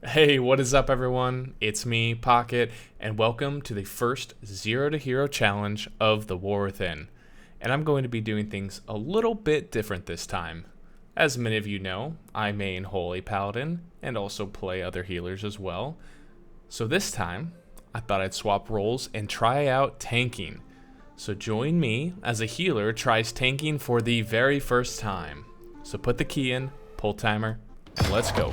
Hey, what is up, everyone? It's me, Pocket, and welcome to the first Zero to Hero challenge of the War Within. And I'm going to be doing things a little bit different this time. As many of you know, I main Holy Paladin and also play other healers as well. So this time, I thought I'd swap roles and try out tanking. So join me as a healer tries tanking for the very first time. So put the key in, pull timer, and let's go.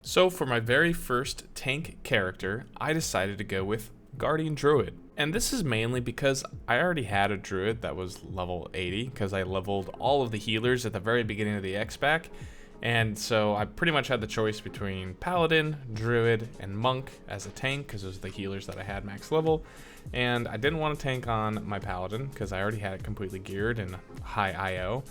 So for my very first tank character, I decided to go with Guardian Druid. And this is mainly because I already had a Druid that was level 80, because I leveled all of the healers at the very beginning of the X-Pack. And so I pretty much had the choice between Paladin, Druid, and Monk as a tank, because those are the healers that I had max level. And I didn't want to tank on my Paladin, because I already had it completely geared and high IO.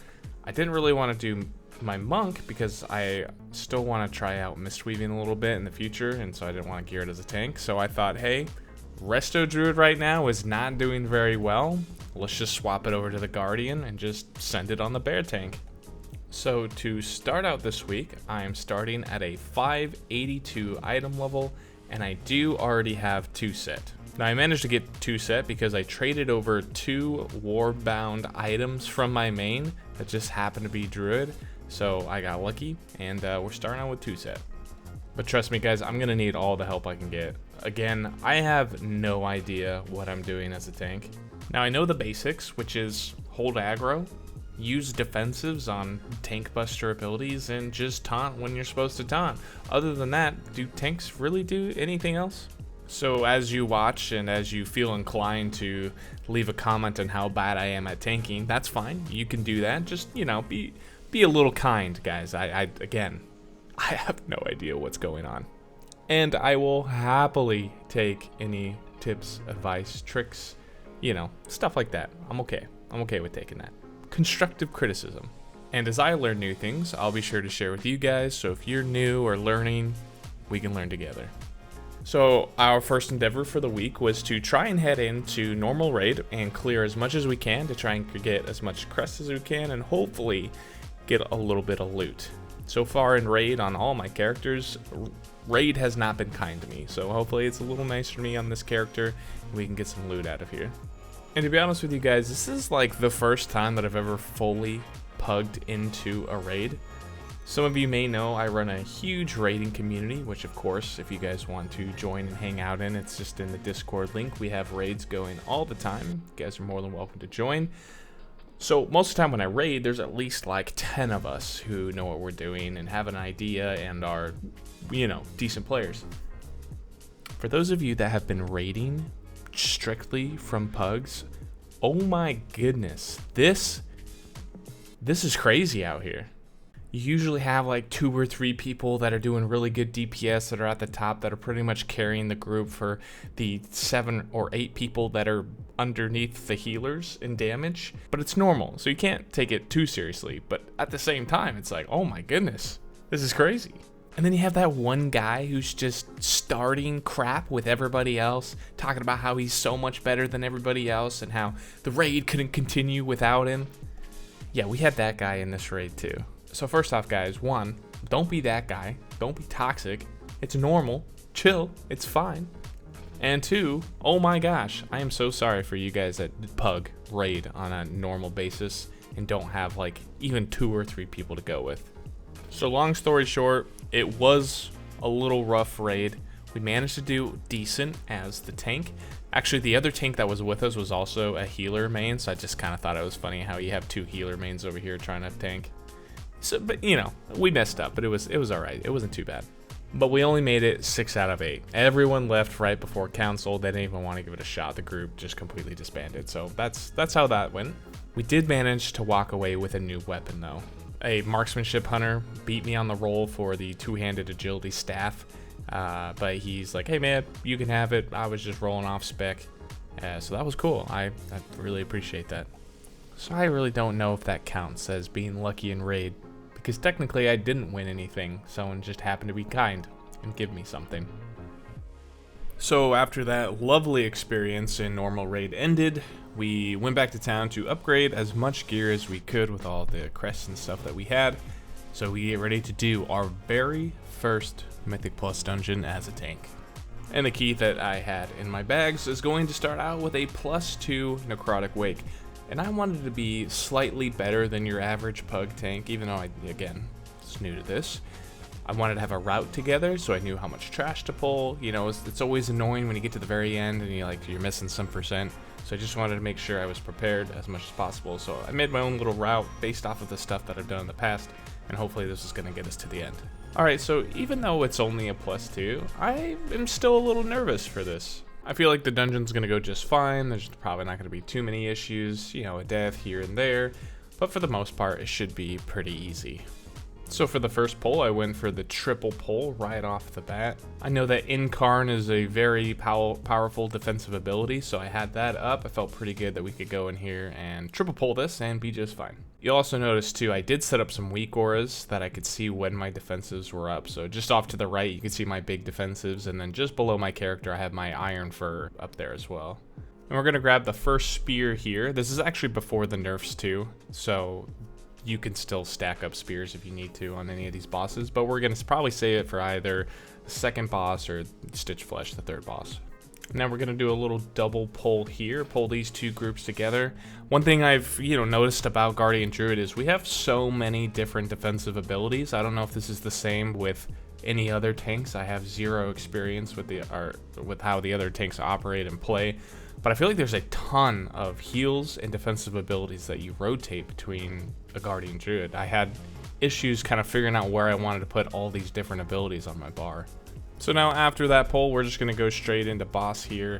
I didn't really want to do my Monk because I still want to try out Mistweaving a little bit in the future, and so I didn't want to gear it as a tank. So I thought, hey, Resto Druid right now is not doing very well. Let's just swap it over to the Guardian and just send it on the bear tank. So to start out this week, I am starting at a 582 item level, and I do already have 2 set. Now I managed to get 2 set because I traded over 2 war-bound items from my main that just happened to be Druid. So I got lucky, and we're starting out with 2 set. But trust me guys, I'm gonna need all the help I can get. Again, I have no idea what I'm doing as a tank. Now I know the basics, which is hold aggro, use defensives on tank buster abilities, and just taunt when you're supposed to taunt. Other than that, do tanks really do anything else? So as you watch and as you feel inclined to leave a comment on how bad I am at tanking, that's fine. You can do that. Just, you know, be a little kind, guys. Again, I have no idea what's going on. And I will happily take any tips, advice, tricks, you know, stuff like that. I'm okay. I'm okay with taking that. Constructive criticism. And as I learn new things, I'll be sure to share with you guys. So if you're new or learning, we can learn together. So our first endeavor for the week was to try and head into normal raid and clear as much as we can to try and get as much crest as we can and hopefully get a little bit of loot. So far in raid on all my characters, raid has not been kind to me. So hopefully it's a little nicer to me on this character and we can get some loot out of here. And to be honest with you guys, this is like the first time that I've ever fully pugged into a raid. Some of you may know I run a huge raiding community, which of course, if you guys want to join and hang out in, it's just in the Discord link. We have raids going all the time. You guys are more than welcome to join. So most of the time when I raid, there's at least like 10 of us who know what we're doing and have an idea and are, you know, decent players. For those of you that have been raiding strictly from pugs, oh my goodness, this is crazy out here. You usually have like 2 or 3 people that are doing really good DPS that are at the top that are pretty much carrying the group for the 7 or 8 people that are underneath the healers in damage. But it's normal, so you can't take it too seriously. But at the same time, it's like, oh my goodness, this is crazy. And then you have that one guy who's just starting crap with everybody else, talking about how he's so much better than everybody else and how the raid couldn't continue without him. Yeah, we had that guy in this raid too. So first off, guys, 1, don't be that guy. Don't be toxic. It's normal. Chill. It's fine. And 2, oh my gosh, I am so sorry for you guys that pug raid on a normal basis and don't have like even 2 or 3 people to go with. So long story short, it was a little rough raid. We managed to do decent as the tank. Actually, the other tank that was with us was also a healer main, so I just kind of thought it was funny how you have 2 healer mains over here trying to tank. So, but you know, we messed up, but it was all right. It wasn't too bad. But we only made it 6 out of 8. Everyone left right before council. They didn't even want to give it a shot. The group just completely disbanded. So that's how that went. We did manage to walk away with a new weapon though. A marksmanship hunter beat me on the roll for the 2-handed agility staff. But he's like, hey man, you can have it. I was just rolling off spec. So that was cool. I really appreciate that. So I really don't know if that counts as being lucky in raid, because technically I didn't win anything. Someone just happened to be kind and give me something. So after that lovely experience in normal raid ended, we went back to town to upgrade as much gear as we could with all the crests and stuff that we had. So we get ready to do our very first Mythic Plus dungeon as a tank. And the key that I had in my bags is going to start out with a +2 Necrotic Wake. And I wanted to be slightly better than your average pug tank, even though I, again, was new to this. I wanted to have a route together so I knew how much trash to pull. You know, it's always annoying when you get to the very end and you're missing some percent. So I just wanted to make sure I was prepared as much as possible. So I made my own little route based off of the stuff that I've done in the past, and hopefully this is going to get us to the end. Alright, so even though it's only a +2, I am still a little nervous for this. I feel like the dungeon's going to go just fine. There's probably not going to be too many issues, you know, a death here and there, but for the most part it should be pretty easy. So for the first pull, I went for the triple pull right off the bat. I know that Incarn is a very powerful defensive ability, so I had that up. I felt pretty good that we could go in here and triple pull this and be just fine. You'll also notice too, I did set up some weak auras that I could see when my defensives were up. So just off to the right, you can see my big defensives, and then just below my character, I have my Iron Fur up there as well. And we're gonna grab the first spear here. This is actually before the nerfs too, so you can still stack up spears if you need to on any of these bosses, but we're gonna probably save it for either the second boss or Stitch Flesh, the third boss. Now we're gonna do a little double pull here, pull these two groups together. One thing I've noticed about Guardian Druid is we have so many different defensive abilities. I don't know if this is the same with any other tanks. I have zero experience with with how the other tanks operate and play. But I feel like there's a ton of heals and defensive abilities that you rotate between a Guardian Druid. I had issues kind of figuring out where I wanted to put all these different abilities on my bar. So now after that pull, we're just going to go straight into boss here.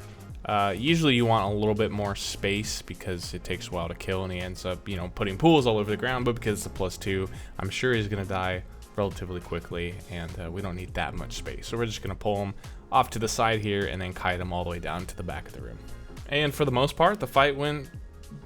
Usually you want a little bit more space because it takes a while to kill and he ends up, putting pools all over the ground, but because it's a +2, I'm sure he's going to die relatively quickly, and we don't need that much space. So we're just going to pull him off to the side here and then kite him all the way down to the back of the room. And for the most part, the fight went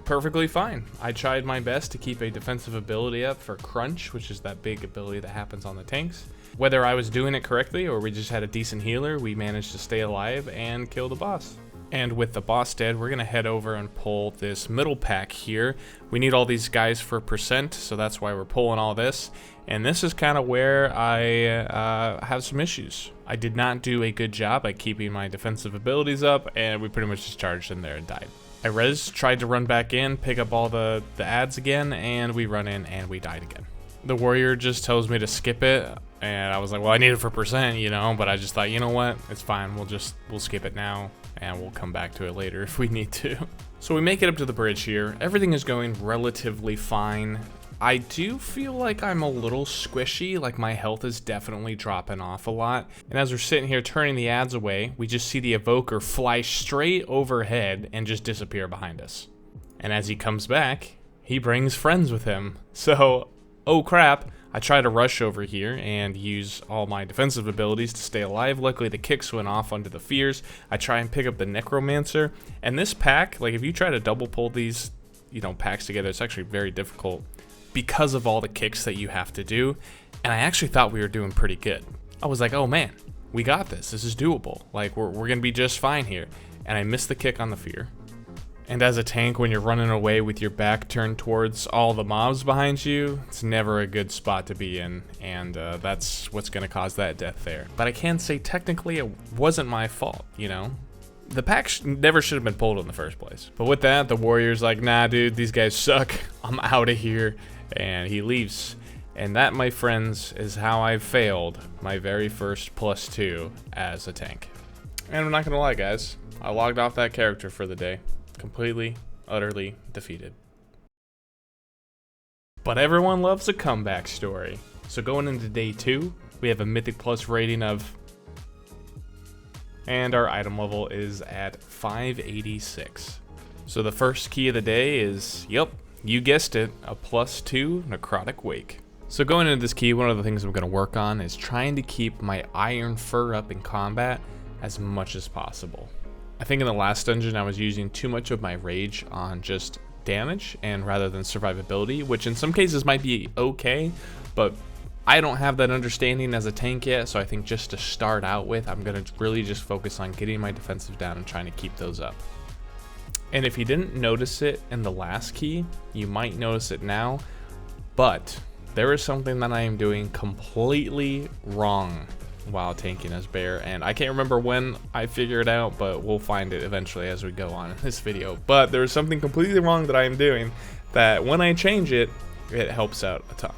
perfectly fine. I tried my best to keep a defensive ability up for Crunch, which is that big ability that happens on the tanks. Whether I was doing it correctly or we just had a decent healer, we managed to stay alive and kill the boss. And with the boss dead, we're gonna head over and pull this middle pack here. We need all these guys for percent, so that's why we're pulling all this. And this is kind of where I have some issues. I did not do a good job at keeping my defensive abilities up, and we pretty much just charged in there and died. I tried to run back in, pick up all the ads again, and we run in and we died again. The warrior just tells me to skip it, and I was like, well, I need it for percent, but I just thought, you know what, it's fine, we'll skip it now, and we'll come back to it later if we need to. So we make it up to the bridge here. Everything is going relatively fine. I do feel like I'm a little squishy, like my health is definitely dropping off a lot. And as we're sitting here turning the ads away, we just see the evoker fly straight overhead and just disappear behind us. And as he comes back, he brings friends with him. So, oh crap, I try to rush over here and use all my defensive abilities to stay alive. Luckily the kicks went off onto the fears. I try and pick up the Necromancer. And this pack, like if you try to double pull these, packs together, it's actually very difficult because of all the kicks that you have to do. And I actually thought we were doing pretty good. I was like, oh man, we got this. This is doable. Like we're gonna be just fine here. And I missed the kick on the fear. And as a tank, when you're running away with your back turned towards all the mobs behind you, it's never a good spot to be in, and that's what's going to cause that death there. But I can say technically it wasn't my fault, The pack never should have been pulled in the first place. But with that, the warrior's like, nah dude, these guys suck, I'm out of here, and he leaves. And that, my friends, is how I failed my very first +2 as a tank. And I'm not going to lie guys, I logged off that character for the day. Completely, utterly defeated. But everyone loves a comeback story. So going into day 2, we have a Mythic Plus rating of, and our item level is at 586. So the first key of the day is, yep, you guessed it, a +2 Necrotic Wake. So going into this key, one of the things I'm going to work on is trying to keep my Iron Fur up in combat as much as possible. I think in the last dungeon I was using too much of my rage on just damage and rather than survivability, which in some cases might be okay, but I don't have that understanding as a tank yet, so I think just to start out with, I'm going to really just focus on getting my defensive down and trying to keep those up. And if you didn't notice it in the last key, you might notice it now, but there is something that I am doing completely wrong while tanking as bear, and I can't remember when I figure it out, but we'll find it eventually as we go on in this video. But there's something completely wrong that I am doing that when I change it, it helps out a ton.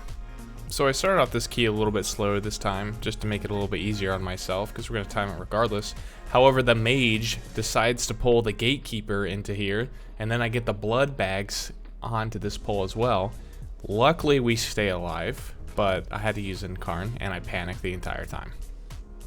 So I started off this key a little bit slower this time, just to make it a little bit easier on myself, because we're going to time it regardless. However, the mage decides to pull the gatekeeper into here, and then I get the blood bags onto this pole as well. Luckily, we stay alive, but I had to use Incarn, and I panicked the entire time.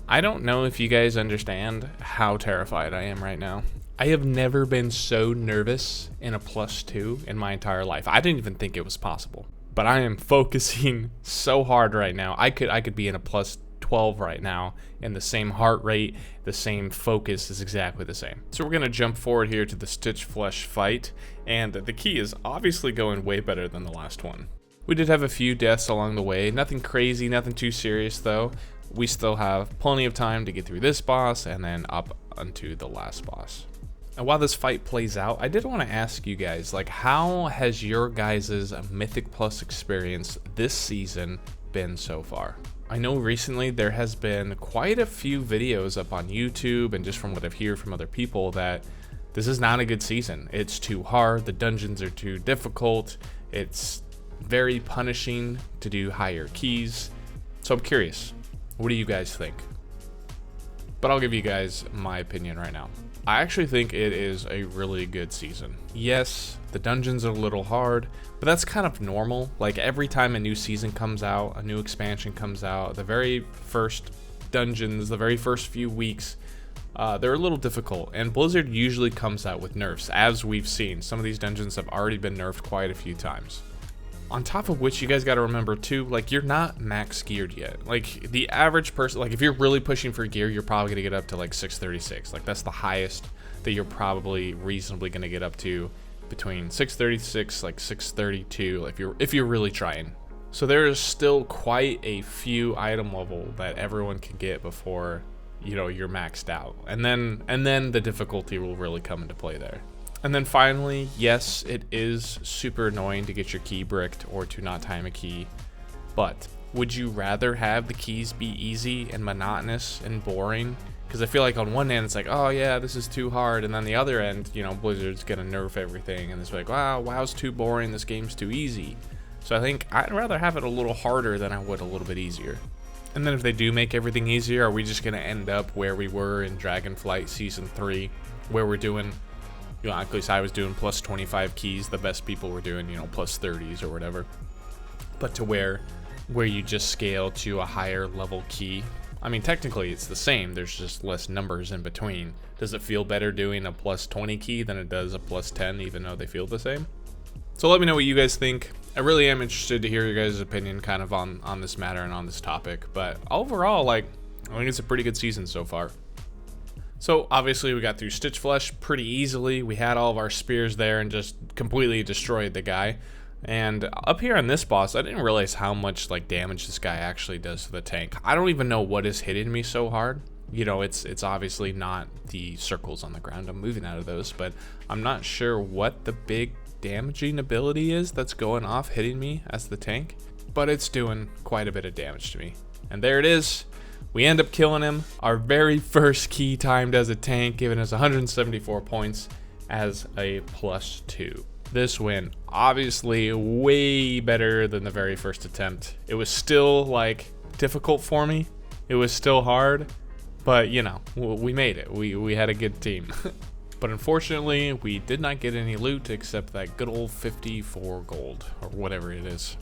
I don't know if you guys understand how terrified I am right now. I have never been so nervous in a +2 in my entire life. I didn't even think it was possible. But I am focusing so hard right now. I could be in a +12 right now, and the same heart rate, the same focus is exactly the same. So we're gonna jump forward here to the Stitch Flesh fight, and the key is obviously going way better than the last one. We did have a few deaths along the way, nothing crazy, nothing too serious though. We still have plenty of time to get through this boss and then up onto the last boss. And while this fight plays out, I did want to ask you guys, like, how has your guys' Mythic Plus experience this season been so far? I know recently there has been quite a few videos up on YouTube, and just from what I've heard from other people, that this is not a good season. It's too hard, the dungeons are too difficult, it's very punishing to do higher keys. So I'm curious, what do you guys think? But I'll give you guys my opinion right now. I actually think it is a really good season. Yes, the dungeons are a little hard, but that's kind of normal. Like, every time a new season comes out, a new expansion comes out, the very first dungeons, the very first few weeks, they're a little difficult. And Blizzard usually comes out with nerfs, as we've seen. Some of these dungeons have already been nerfed quite a few times. On top of which, you guys got to remember too, like, you're not max geared yet. Like, the average person, like, if you're really pushing for gear, you're probably gonna get up to like 636. Like, that's the highest that you're probably reasonably gonna get up to, between 636, like 632, if you're really trying. So there is still quite a few item level that everyone can get before, you know, you're maxed out, and then the difficulty will really come into play there. And then finally, yes, it is super annoying to get your key bricked or to not time a key, but would you rather have the keys be easy and monotonous and boring? Because I feel like on one end it's like, oh yeah, this is too hard, and then the other end, you know, Blizzard's gonna nerf everything, and it's like, wow, WoW's too boring, this game's too easy. So I think I'd rather have it a little harder than I would a little bit easier. And then if they do make everything easier, are we just gonna end up where we were in Dragonflight Season 3, where we're doing, you know, at least I was doing plus 25 keys, the best people were doing, you know, plus 30s or whatever, but to where you just scale to a higher level key? I mean, technically it's the same, there's just less numbers in between. Does it feel better doing a plus 20 key than it does a plus 10, even though they feel the same? So let me know what you guys think. I really am interested to hear your guys' opinion kind of on this matter and on this topic, but overall, like, I think it's a pretty good season so far. So obviously we got through Stitch Flesh pretty easily. We had all of our spears there and just completely destroyed the guy. And up here on this boss, I didn't realize how much like damage this guy actually does to the tank. I don't even know what is hitting me so hard. You know, it's obviously not the circles on the ground. I'm moving out of those, but I'm not sure what the big damaging ability is that's going off hitting me as the tank, but it's doing quite a bit of damage to me. And there it is. We end up killing him. Our very first key timed as a tank, giving us 174 points as a +2. This win, obviously way better than the very first attempt. It was still like difficult for me. It was still hard, but you know, we made it. We had a good team. But unfortunately, we did not get any loot except that good old 54 gold or whatever it is.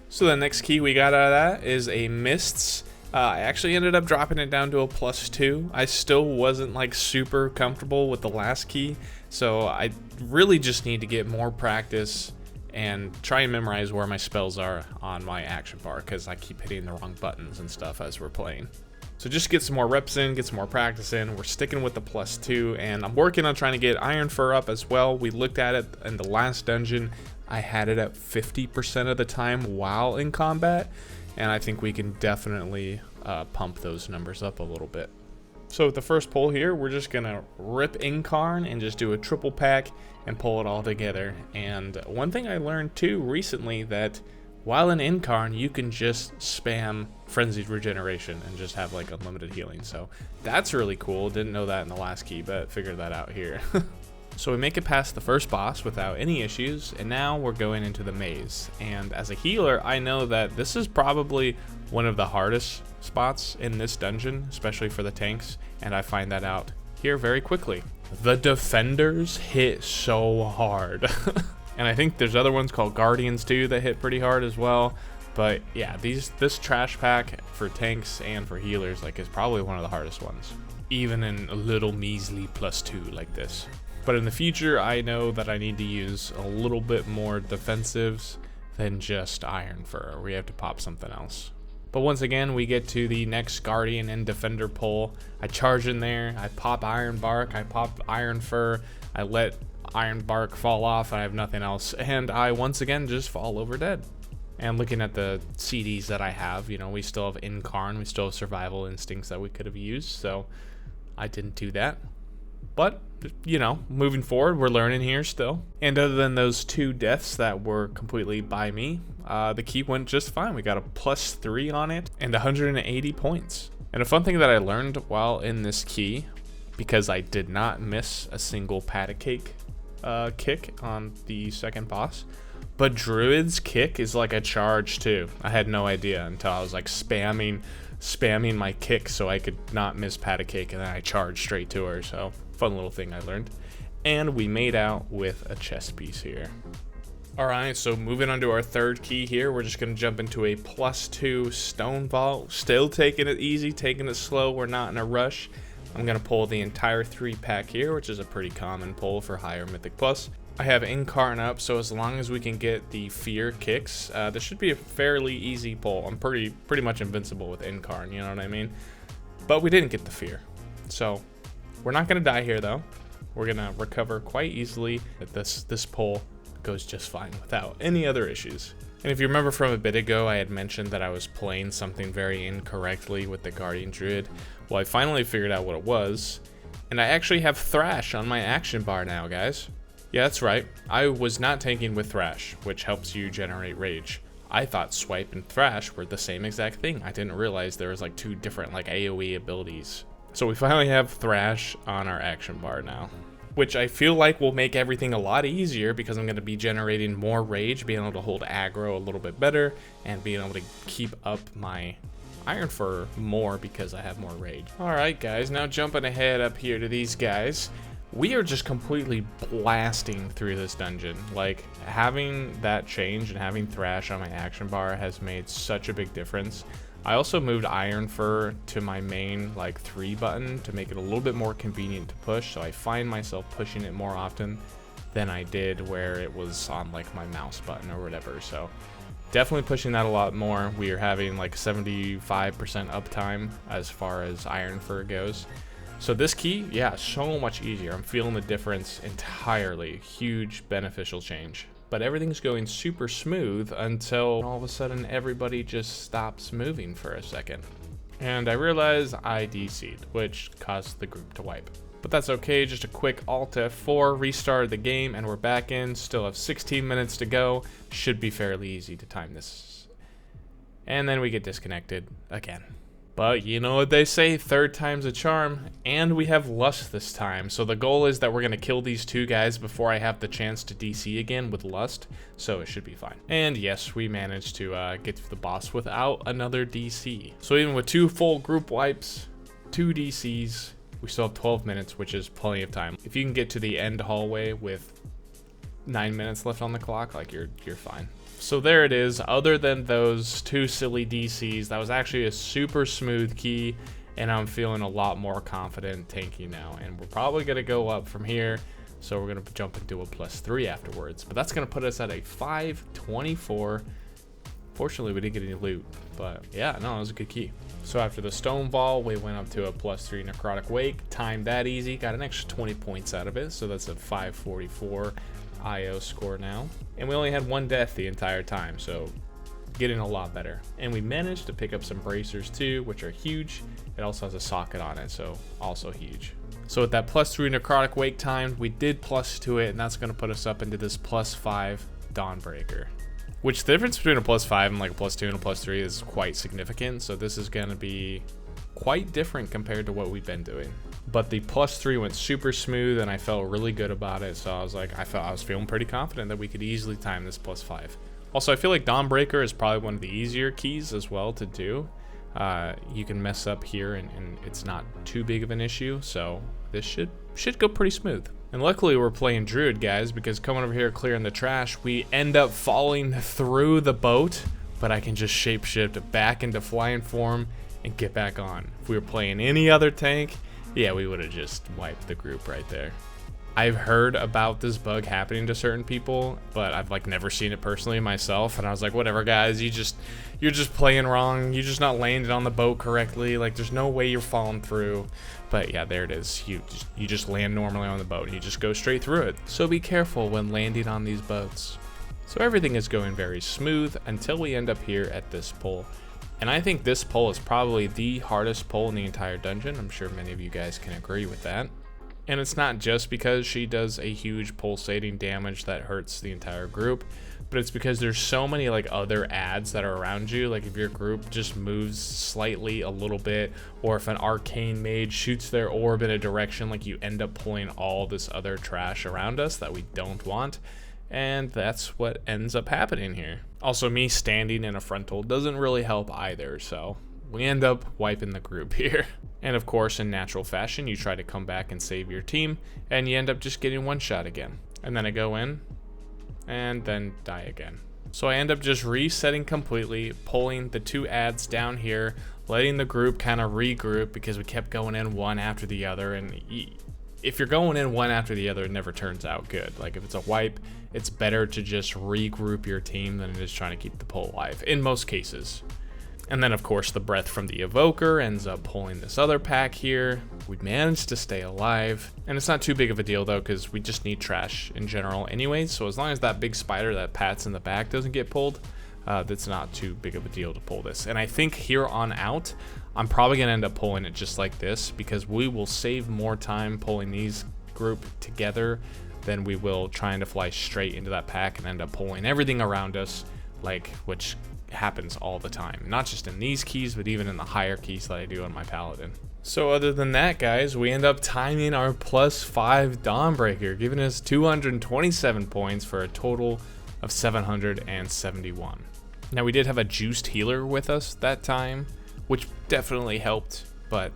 So the next key we got out of that is a Mists. I actually ended up dropping it down to a +2. I still wasn't like super comfortable with the last key, so I really just need to get more practice and try and memorize where my spells are on my action bar, because I keep hitting the wrong buttons and stuff as we're playing. So just get some more reps in, get some more practice in. We're sticking with the +2, and I'm working on trying to get Iron Fur up as well. We looked at it in the last dungeon. I had it at 50% of the time while in combat, and I think we can definitely pump those numbers up a little bit. So with the first pull here, we're just gonna rip Incarn and just do a triple pack and pull it all together. And one thing I learned too recently, that while in Incarn, you can just spam Frenzied Regeneration and just have like unlimited healing. So that's really cool. Didn't know that in the last key, but figured that out here. So we make it past the first boss without any issues, and now we're going into the maze. And as a healer, I know that this is probably one of the hardest spots in this dungeon, especially for the tanks, and I find that out here very quickly. The defenders hit so hard. And I think there's other ones called Guardians too that hit pretty hard as well. But yeah, this trash pack for tanks and for healers like is probably one of the hardest ones, even in a little measly +2 like this. But in the future, I know that I need to use a little bit more defensives than just Iron Fur. We have to pop something else. But once again, we get to the next Guardian and Defender pull. I charge in there, I pop Iron Bark, I pop Iron Fur, I let Iron Bark fall off, I have nothing else, and I once again just fall over dead. And looking at the CDs that I have, you know, we still have Incarn, we still have Survival Instincts that we could have used, so I didn't do that. But, you know, moving forward, we're learning here still. And other than those 2 deaths that were completely by me, the key went just fine. We got a +3 on it and 180 points. And a fun thing that I learned while in this key, because I did not miss a single patty cake kick on the second boss, but Druid's kick is like a charge too. I had no idea until I was like spamming my kick so I could not miss patty cake, and then I charged straight to her. So fun little thing I learned. And we made out with a chest piece here. All right, so moving on to our third key here, we're just gonna jump into a +2 stone vault. Still taking it easy, taking it slow. We're not in a rush. I'm gonna pull the entire 3-pack here, which is a pretty common pull for higher Mythic Plus. I have Incarn up, so as long as we can get the Fear kicks, this should be a fairly easy pull. I'm pretty much invincible with Incarn, you know what I mean? But we didn't get the Fear, so we're not gonna die here though. We're gonna recover quite easily. This pull goes just fine without any other issues. And if you remember from a bit ago, I had mentioned that I was playing something very incorrectly with the Guardian Druid. Well, I finally figured out what it was, and I actually have Thrash on my action bar now, guys. Yeah, that's right. I was not tanking with Thrash, which helps you generate rage. I thought Swipe and Thrash were the same exact thing. I didn't realize there was like 2 different like AoE abilities. So we finally have Thrash on our action bar now, which I feel like will make everything a lot easier because I'm going to be generating more rage, being able to hold aggro a little bit better, and being able to keep up my Iron Fur more because I have more rage. Alright guys, now jumping ahead up here to these guys. We are just completely blasting through this dungeon. Like, having that change and having Thrash on my action bar has made such a big difference. I also moved Iron Fur to my main like 3 button to make it a little bit more convenient to push, so I find myself pushing it more often than I did where it was on like my mouse button or whatever. So definitely pushing that a lot more. We are having like 75% uptime as far as Iron Fur goes. So this key, yeah, so much easier. I'm feeling the difference entirely. Huge beneficial change. But everything's going super smooth until all of a sudden everybody just stops moving for a second. And I realize I DC'd, which caused the group to wipe. But that's okay, just a quick Alt F4, restarted the game, and we're back in. Still have 16 minutes to go. Should be fairly easy to time this. And then we get disconnected again. But you know what they say, 3rd time's a charm, and we have Lust this time. So the goal is that we're going to kill these 2 guys before I have the chance to DC again with Lust, so it should be fine. And yes, we managed to get to the boss without another DC. So even with 2 full group wipes, 2 DCs, we still have 12 minutes, which is plenty of time. If you can get to the end hallway with 9 minutes left on the clock, like you're fine. So there it is. Other than those 2 silly DCs, that was actually a super smooth key, and I'm feeling a lot more confident tanking now. And we're probably gonna go up from here, so we're gonna jump into a +3 afterwards. But that's gonna put us at a 524. Fortunately, we didn't get any loot, but yeah, no, it was a good key. So after the Stone Ball, we went up to a +3 Necrotic Wake, timed that easy, got an extra 20 points out of it, so that's a 544. IO score now. And we only had 1 death the entire time, so getting a lot better. And we managed to pick up some bracers too, which are huge. It also has a socket on it, so also huge. So with that +3 necrotic wake time, we did +2 it, and that's going to put us up into this +5 Dawnbreaker. Which the difference between a +5 and like a +2 and a +3 is quite significant, so this is going to be quite different compared to what we've been doing. But the +3 went super smooth, and I felt really good about it, so I was like, I was feeling pretty confident that we could easily time this +5. Also, I feel like Dawnbreaker is probably one of the easier keys as well to do. You can mess up here and it's not too big of an issue, so this should go pretty smooth. And luckily we're playing Druid, guys, because coming over here clearing the trash, we end up falling through the boat, but I can just shapeshift back into flying form and get back on. If we were playing any other tank, yeah, we would have just wiped the group right there. I've heard about this bug happening to certain people, but I've like never seen it personally myself, and I was like, whatever guys, you're just playing wrong, you're just not landing on the boat correctly, like there's no way you're falling through. But yeah, there it is. You just land normally on the boat and you just go straight through it. So be careful when landing on these boats. So everything is going very smooth until we end up here at this pole. And I think this pole is probably the hardest pole in the entire dungeon. I'm sure many of you guys can agree with that. And it's not just because she does a huge pulsating damage that hurts the entire group, but it's because there's so many like other adds that are around you. Like if your group just moves slightly a little bit, or if an arcane mage shoots their orb in a direction, like you end up pulling all this other trash around us that we don't want. And that's what ends up happening here. Also, me standing in a frontal doesn't really help either, so we end up wiping the group here. And of course, in natural fashion, you try to come back and save your team, and you end up just getting one shot again. And then I go in, and then die again. So I end up just resetting completely, pulling the 2 adds down here, letting the group kind of regroup because we kept going in one after the other. And if you're going in one after the other, it never turns out good. Like if it's a wipe, it's better to just regroup your team than it is trying to keep the pull alive in most cases. And then of course the breath from the evoker ends up pulling this other pack here. We managed to stay alive, and it's not too big of a deal though, because we just need trash in general anyways. So as long as that big spider that pats in the back doesn't get pulled, that's not too big of a deal to pull this. And I think here on out, I'm probably gonna end up pulling it just like this, because we will save more time pulling these group together than we will trying to fly straight into that pack and end up pulling everything around us, like which happens all the time, not just in these keys, but even in the higher keys that I do on my paladin. So other than that, guys, we end up timing our +5 Dawnbreaker, giving us 227 points for a total of 771. Now we did have a juiced healer with us that time, which definitely helped, but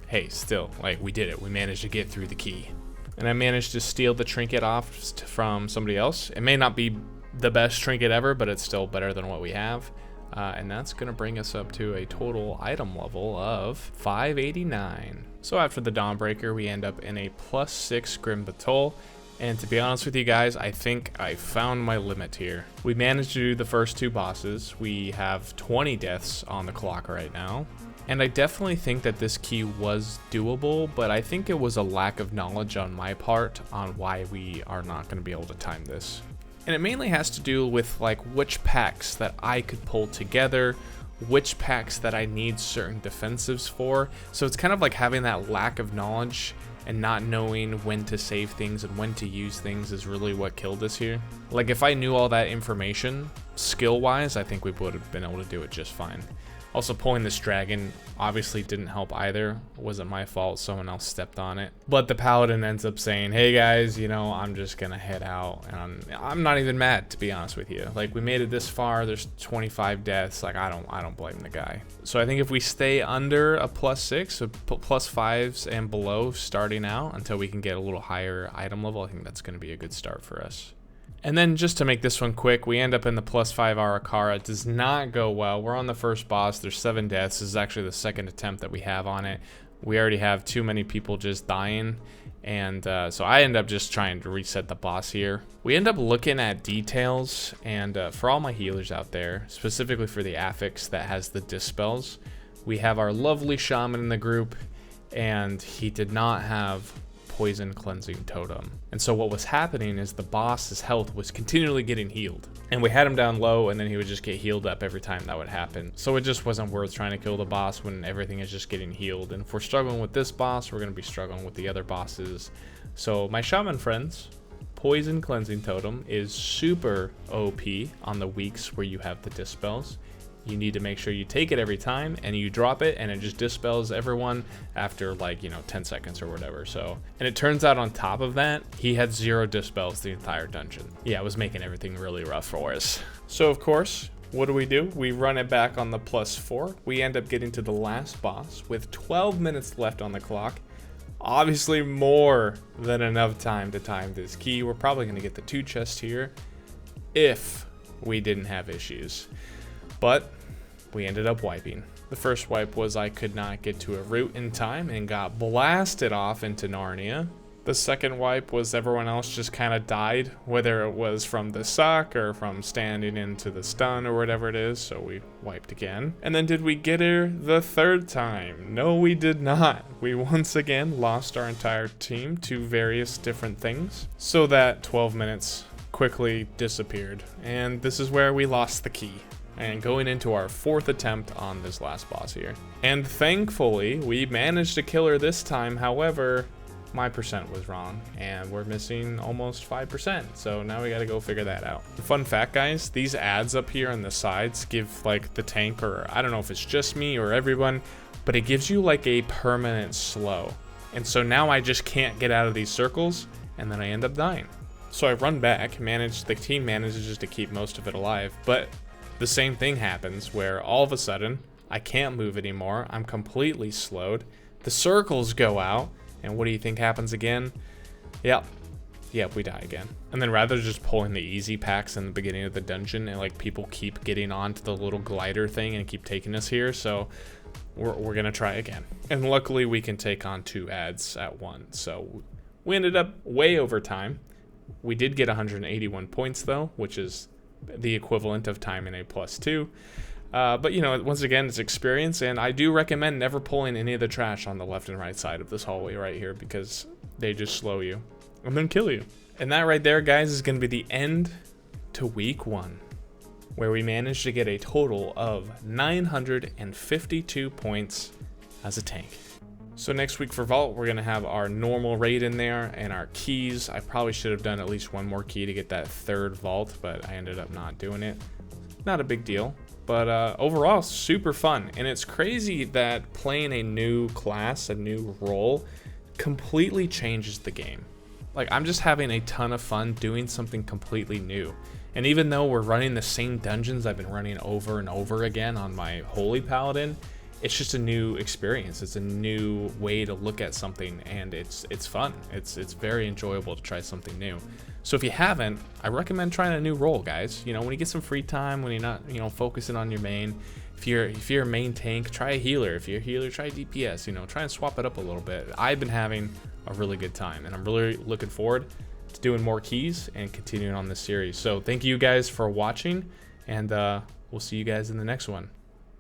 hey, still, like we did it. We managed to get through the key. And I managed to steal the trinket off from somebody else. It may not be the best trinket ever, but it's still better than what we have. And that's gonna bring us up to a total item level of 589. So after the Dawnbreaker, we end up in a +6 Grim Batol. And to be honest with you guys, I think I found my limit here. We managed to do the first 2 bosses. We have 20 deaths on the clock right now. And I definitely think that this key was doable, but I think it was a lack of knowledge on my part on why we are not gonna be able to time this. And it mainly has to do with like which packs that I could pull together, which packs that I need certain defensives for. So it's kind of like having that lack of knowledge and not knowing when to save things and when to use things is really what killed us here. Like if I knew all that information, skill-wise, I think we would have been able to do it just fine. Also, pulling this dragon obviously didn't help either. It wasn't my fault, someone else stepped on it. But the paladin ends up saying, hey guys, you know, I'm just gonna head out. And I'm not even mad, to be honest with you. Like, we made it this far, there's 25 deaths, like I don't blame the guy. So I think if we stay under a +6, so +5s and below starting out until we can get a little higher item level, I think that's gonna be a good start for us. And then just to make this one quick, we end up in the +5 Arakara. It does not go well. We're on the first boss. There's 7 deaths. This is actually the second attempt that we have on it. We already have too many people just dying. And so I end up just trying to reset the boss here. We end up looking at details. And for all my healers out there, specifically for the affix that has the dispels, we have our lovely shaman in the group. And he did not have poison cleansing totem. And so what was happening is the boss's health was continually getting healed. And we had him down low, and then he would just get healed up every time that would happen. So it just wasn't worth trying to kill the boss when everything is just getting healed. And if we're struggling with this boss, we're going to be struggling with the other bosses. So my shaman friends, poison cleansing totem is super OP on the weeks where you have the dispels. You need to make sure you take it every time and you drop it, and it just dispels everyone after, like, 10 seconds or whatever. So, and it turns out on top of that, he had 0 dispels the entire dungeon. Yeah, it was making everything really rough for us. So of course, what do? We run it back on the +4. We end up getting to the last boss with 12 minutes left on the clock. Obviously more than enough time to time this key. We're probably going to get the 2 chests here if we didn't have issues. But we ended up wiping. The first wipe was I could not get to a route in time and got blasted off into Narnia. The second wipe was everyone else just kind of died, whether it was from the suck or from standing into the stun or whatever it is, so we wiped again. And then did we get her the third time? No, we did not. We once again lost our entire team to various different things, so that 12 minutes quickly disappeared. And this is where we lost the key. And going into our 4th attempt on this last boss here. And thankfully, we managed to kill her this time. However, my percent was wrong, and we're missing almost 5%. So now we gotta go figure that out. Fun fact, guys, these ads up here on the sides give, like, the tank, or I don't know if it's just me or everyone, but it gives you like a permanent slow. And so now I just can't get out of these circles, and then I end up dying. So I run back, the team manages to keep most of it alive, but the same thing happens where all of a sudden I can't move anymore. I'm completely slowed. The circles go out, and what do you think happens again? Yep, we die again. And then rather than just pulling the easy packs in the beginning of the dungeon, and like people keep getting onto the little glider thing and keep taking us here, so we're gonna try again. And luckily we can take on 2 ads at once, so we ended up way over time. We did get 181 points though, which is the equivalent of time in a +2. But once again, it's experience, and I do recommend never pulling any of the trash on the left and right side of this hallway right here, because they just slow you and then kill you. And that right there, guys, is going to be the end to week 1, where we managed to get a total of 952 points as a tank. So next week for Vault, we're going to have our normal raid in there and our keys. I probably should have done at least 1 more key to get that 3rd vault, but I ended up not doing it. Not a big deal, but overall, super fun. And it's crazy that playing a new class, a new role, completely changes the game. Like, I'm just having a ton of fun doing something completely new. And even though we're running the same dungeons I've been running over and over again on my Holy Paladin, it's just a new experience. It's a new way to look at something, and it's fun. It's very enjoyable to try something new. So if you haven't, I recommend trying a new role, guys. When you get some free time, when you're not, focusing on your main. If you're a main tank, try a healer. If you're a healer, try DPS. Try and swap it up a little bit. I've been having a really good time, and I'm really looking forward to doing more keys and continuing on this series. So thank you guys for watching, and we'll see you guys in the next one.